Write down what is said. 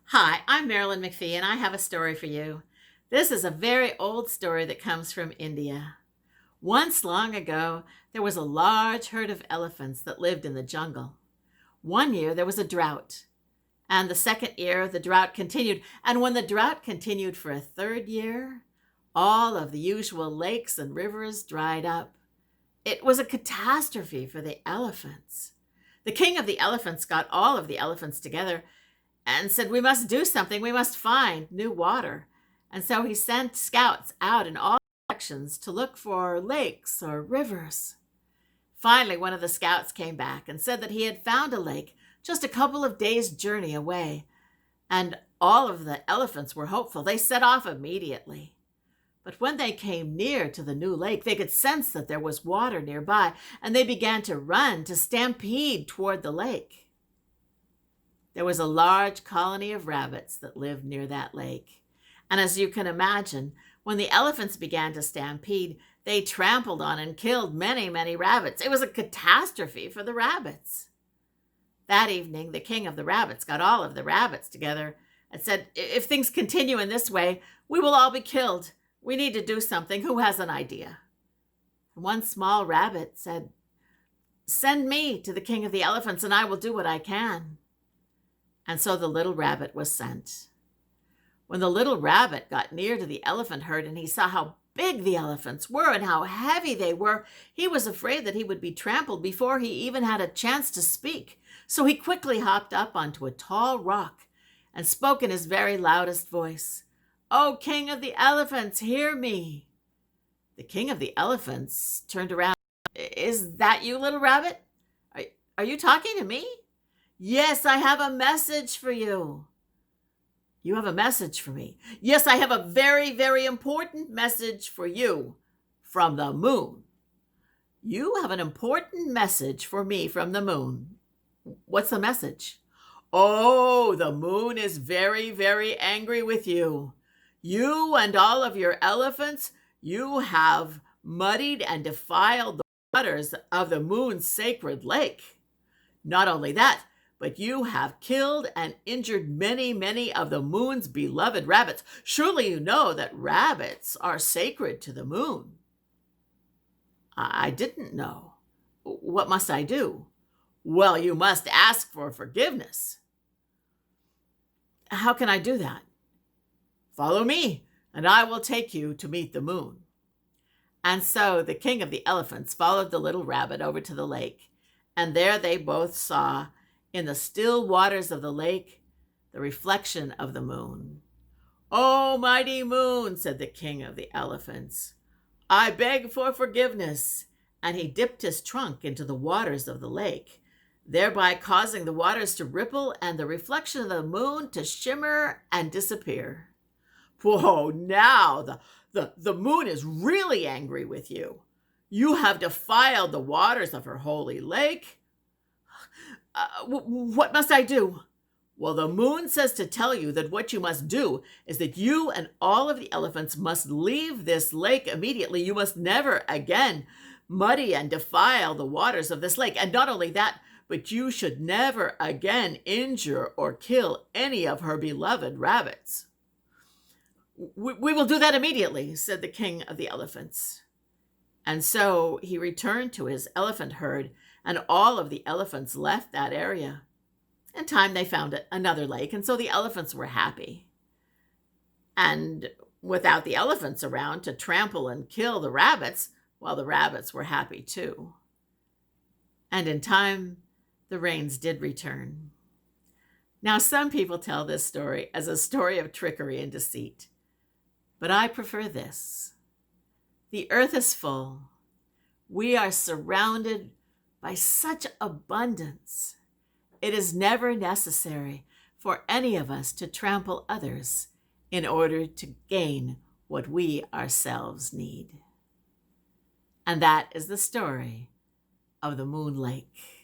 Hi, I'm Marilyn McPhee, and I have a story for you. This is a very old story that comes from India. Once long ago, there was a large herd of elephants that lived in the jungle. One year, there was a drought, and the second year, the drought continued. And when the drought continued for a third year, all of the usual lakes and rivers dried up. It was a catastrophe for the elephants. The king of the elephants got all of the elephants together and said, "We must do something. We must find new water." And so he sent scouts out in all directions to look for lakes or rivers. Finally, one of the scouts came back and said that he had found a lake just a couple of days' journey away. And all of the elephants were hopeful. They set off immediately. But when they came near to the new lake, they could sense that there was water nearby, and they began to run, to stampede toward the lake. There was a large colony of rabbits that lived near that lake. And as you can imagine, when the elephants began to stampede, they trampled on and killed many, many rabbits. It was a catastrophe for the rabbits. That evening, the king of the rabbits got all of the rabbits together and said, "If things continue in this way, we will all be killed. We need to do something. Who has an idea?" One small rabbit said, "Send me to the king of the elephants, and I will do what I can." And so the little rabbit was sent. When the little rabbit got near to the elephant herd and he saw how big the elephants were and how heavy they were, he was afraid that he would be trampled before he even had a chance to speak. So he quickly hopped up onto a tall rock and spoke in his very loudest voice, "O king of the elephants, hear me." The king of the elephants turned around. "Is that you, little rabbit? Are you talking to me?" "Yes, I have a message for you." "You have a message for me?" "Yes, I have a very, very important message for you from the moon." "You have an important message for me from the moon. What's the message?" "Oh, the moon is very, very angry with you. You and all of your elephants, you have muddied and defiled the waters of the moon's sacred lake. Not only that, but you have killed and injured many, many of the moon's beloved rabbits. Surely you know that rabbits are sacred to the moon." "I didn't know. What must I do?" "Well, you must ask for forgiveness." "How can I do that?" "Follow me, and I will take you to meet the moon." And so the king of the elephants followed the little rabbit over to the lake, and there they both saw, in the still waters of the lake, the reflection of the moon. "Oh, mighty moon," said the king of the elephants, "I beg for forgiveness." And he dipped his trunk into the waters of the lake, thereby causing the waters to ripple and the reflection of the moon to shimmer and disappear. "Whoa, now the moon is really angry with you. You have defiled the waters of her holy lake. What must I do?" "Well, the moon says to tell you that what you must do is that you and all of the elephants must leave this lake immediately. You must never again muddy and defile the waters of this lake. And not only that, but you should never again injure or kill any of her beloved rabbits." We will do that immediately," said the king of the elephants. And so he returned to his elephant herd, and all of the elephants left that area. In time, they found another lake, and so the elephants were happy. And without the elephants around to trample and kill the rabbits, well, the rabbits were happy too. And in time, the rains did return. Now, some people tell this story as a story of trickery and deceit, but I prefer this. The earth is full. We are surrounded by such abundance. It is never necessary for any of us to trample others in order to gain what we ourselves need. And that is the story of the Moon Lake.